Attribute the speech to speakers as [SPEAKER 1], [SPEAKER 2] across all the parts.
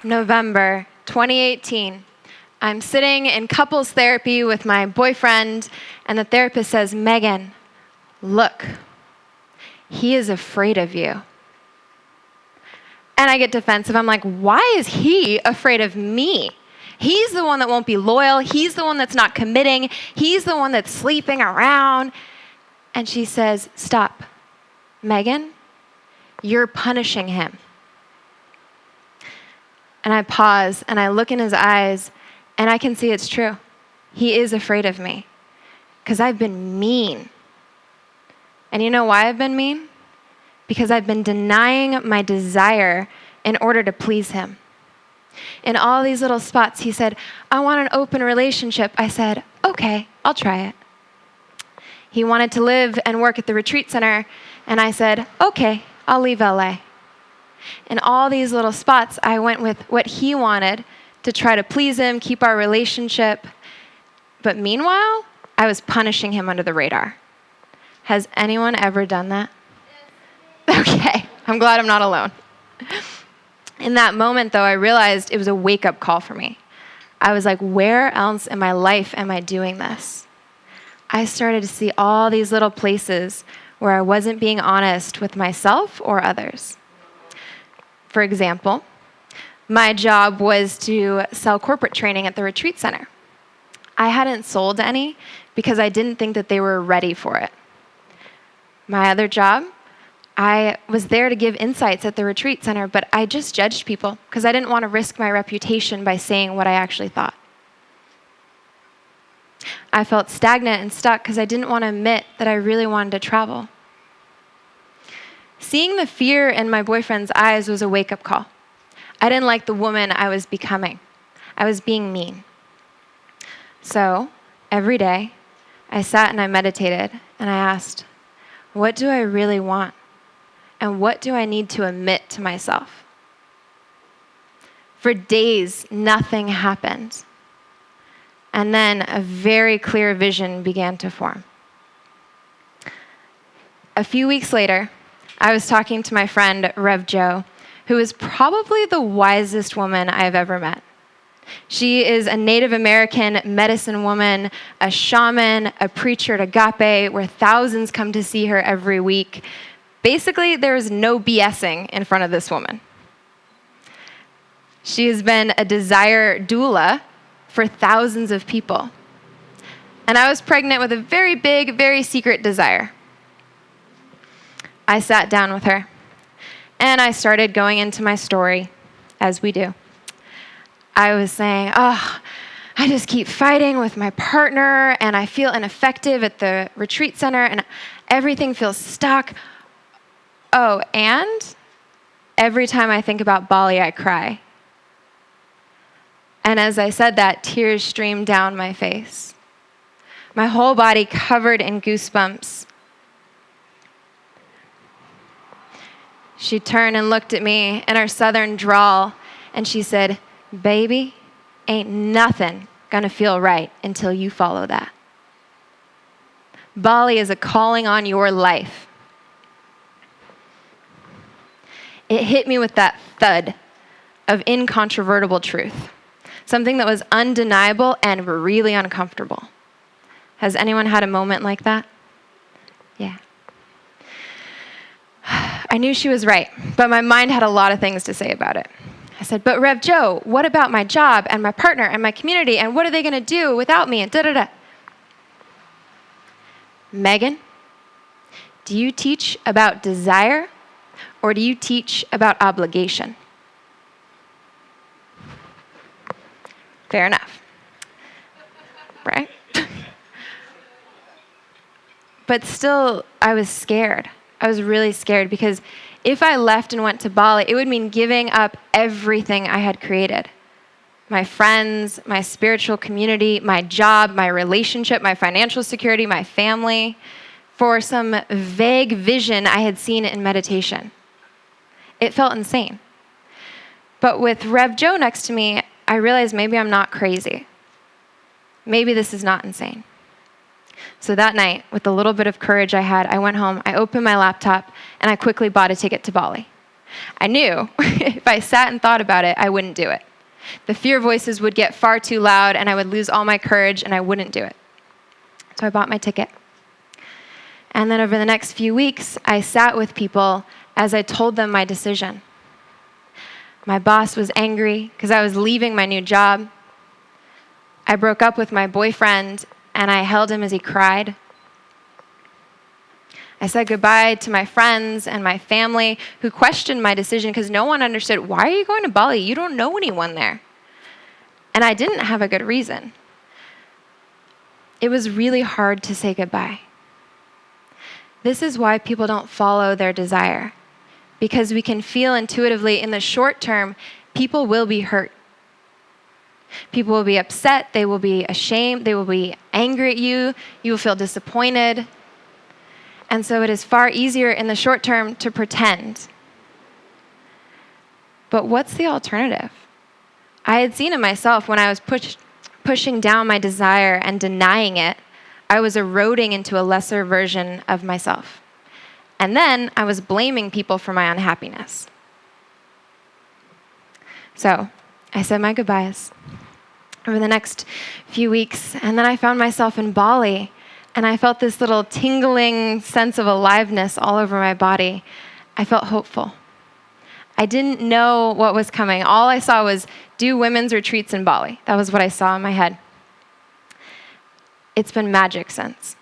[SPEAKER 1] November 2018. I'm sitting in couples therapy with my boyfriend, and the therapist says, Megan, look, he is afraid of you. And I get defensive. I'm like, why is he afraid of me? He's the one that won't be loyal. He's the one that's not committing. He's the one that's sleeping around. And she says, stop. Megan, you're punishing him. And I pause and I look in his eyes and I can see it's true. He is afraid of me because I've been mean. And you know why I've been mean? Because I've been denying my desire in order to please him. In all these little spots, he said, I want an open relationship. I said, okay, I'll try it. He wanted to live and work at the retreat center, and I said, okay, I'll leave LA. In all these little spots, I went with what he wanted to try to please him, keep our relationship. But meanwhile, I was punishing him under the radar. Has anyone ever done that? Okay, I'm glad I'm not alone. In that moment, though, I realized it was a wake-up call for me. I was like, where else in my life am I doing this? I started to see all these little places where I wasn't being honest with myself or others. For example, my job was to sell corporate training at the retreat center. I hadn't sold any because I didn't think that they were ready for it. My other job, I was there to give insights at the retreat center, but I just judged people because I didn't want to risk my reputation by saying what I actually thought. I felt stagnant and stuck because I didn't want to admit that I really wanted to travel. Seeing the fear in my boyfriend's eyes was a wake-up call. I didn't like the woman I was becoming. I was being mean. So, every day, I sat and I meditated, and I asked, what do I really want? And what do I need to admit to myself? For days, nothing happened. And then a very clear vision began to form. A few weeks later, I was talking to my friend, Rev Jo, who is probably the wisest woman I've ever met. She is a Native American medicine woman, a shaman, a preacher at Agape, where thousands come to see her every week. Basically, there is no BSing in front of this woman. She has been a desire doula for thousands of people. And I was pregnant with a very big, very secret desire. I sat down with her, and I started going into my story, as we do. I was saying, I just keep fighting with my partner, and I feel ineffective at the retreat center, and everything feels stuck. Oh, and every time I think about Bali, I cry. And as I said that, tears streamed down my face. My whole body covered in goosebumps. She turned and looked at me in her southern drawl, and she said, baby, ain't nothing gonna feel right until you follow that. Bali is a calling on your life. It hit me with that thud of incontrovertible truth, something that was undeniable and really uncomfortable. Has anyone had a moment like that? Yeah. I knew she was right, but my mind had a lot of things to say about it. I said, but Rev Jo, what about my job and my partner and my community, and what are they gonna do without me, and da-da-da. Megan, do you teach about desire, or do you teach about obligation? Fair enough, right? But still, I was scared. I was really scared because if I left and went to Bali, it would mean giving up everything I had created. My friends, my spiritual community, my job, my relationship, my financial security, my family, for some vague vision I had seen in meditation. It felt insane. But with Rev Jo next to me, I realized maybe I'm not crazy. Maybe this is not insane. So that night, with the little bit of courage I had, I went home, I opened my laptop, and I quickly bought a ticket to Bali. I knew if I sat and thought about it, I wouldn't do it. The fear voices would get far too loud and I would lose all my courage and I wouldn't do it. So I bought my ticket. And then over the next few weeks, I sat with people as I told them my decision. My boss was angry because I was leaving my new job. I broke up with my boyfriend and I held him as he cried. I said goodbye to my friends and my family who questioned my decision because no one understood, why are you going to Bali? You don't know anyone there. And I didn't have a good reason. It was really hard to say goodbye. This is why people don't follow their desire. Because we can feel intuitively in the short term, people will be hurt. People will be upset, they will be ashamed, they will be angry at you, you will feel disappointed. And so it is far easier in the short term to pretend. But what's the alternative? I had seen it myself when I was pushing down my desire and denying it. I was eroding into a lesser version of myself. And then I was blaming people for my unhappiness. So I said my goodbyes over the next few weeks. And then I found myself in Bali. And I felt this little tingling sense of aliveness all over my body. I felt hopeful. I didn't know what was coming. All I saw was do women's retreats in Bali. That was what I saw in my head. It's been magic since.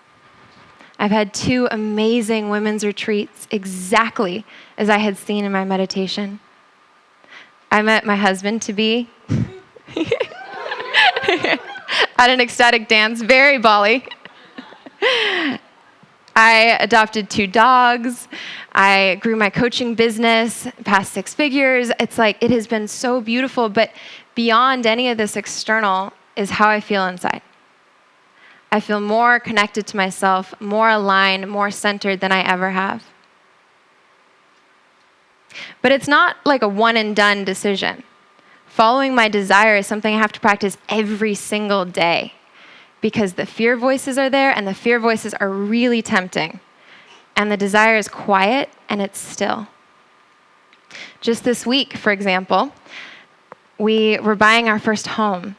[SPEAKER 1] I've had 2 amazing women's retreats exactly as I had seen in my meditation. I met my husband-to-be at an ecstatic dance, very Bali. I adopted 2 dogs. I grew my coaching business past 6 figures. It's like it has been so beautiful, but beyond any of this external is how I feel inside. I feel more connected to myself, more aligned, more centered than I ever have. But it's not like a one and done decision. Following my desire is something I have to practice every single day because the fear voices are there and the fear voices are really tempting. And the desire is quiet and it's still. Just this week, for example, we were buying our first home.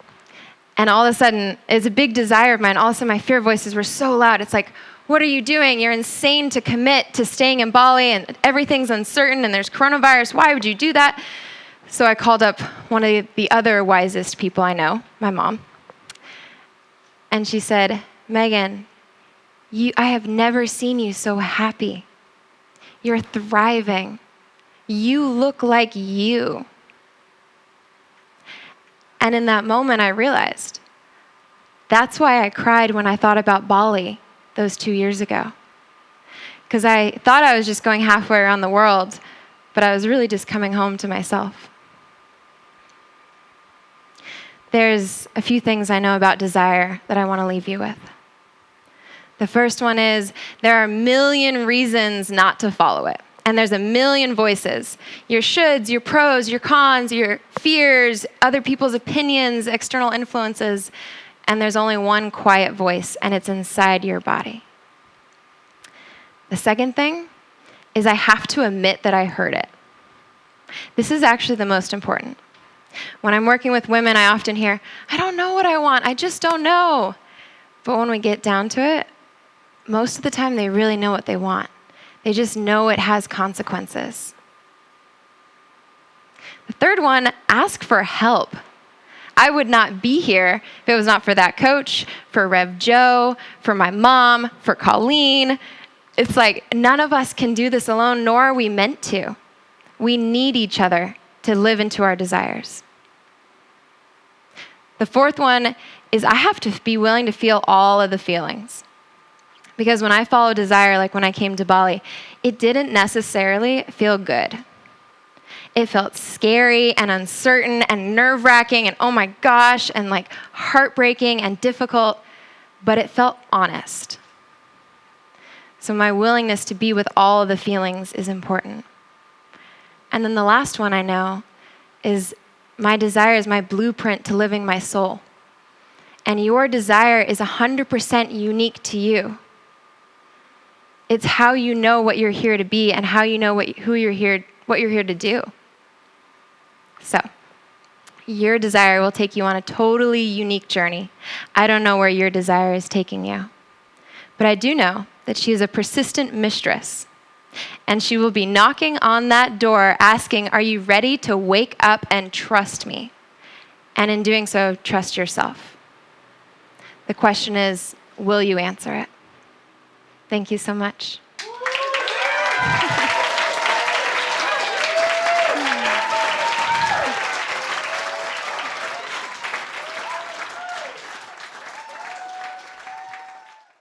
[SPEAKER 1] And all of a sudden, it's a big desire of mine. All of a sudden, my fear voices were so loud. It's like, what are you doing? You're insane to commit to staying in Bali, and everything's uncertain, and there's coronavirus. Why would you do that? So I called up one of the other wisest people I know, my mom. And she said, Megan, I have never seen you so happy. You're thriving. You look like you. And in that moment, I realized that's why I cried when I thought about Bali those 2 years ago. Because I thought I was just going halfway around the world, but I was really just coming home to myself. There's a few things I know about desire that I want to leave you with. The first one is there are a million reasons not to follow it. And there's a million voices. Your shoulds, your pros, your cons, your fears, other people's opinions, external influences. And there's only one quiet voice, and it's inside your body. The second thing is I have to admit that I heard it. This is actually the most important. When I'm working with women, I often hear, I don't know what I want. I just don't know. But when we get down to it, most of the time they really know what they want. They just know it has consequences. The third one, ask for help. I would not be here if it was not for that coach, for Rev Joe, for my mom, for Colleen. It's like none of us can do this alone, nor are we meant to. We need each other to live into our desires. The fourth one is I have to be willing to feel all of the feelings. Because when I follow desire, like when I came to Bali, it didn't necessarily feel good. It felt scary and uncertain and nerve-wracking and oh my gosh, and like heartbreaking and difficult, but it felt honest. So my willingness to be with all of the feelings is important. And then the last one I know is my desire is my blueprint to living my soul. And your desire is 100% unique to you. It's how you know what you're here to be and how you know who you're here what you're here to do. So, your desire will take you on a totally unique journey. I don't know where your desire is taking you, but I do know that she is a persistent mistress, and she will be knocking on that door asking, are you ready to wake up and trust me? And in doing so, trust yourself. The question is, will you answer it? Thank you so much.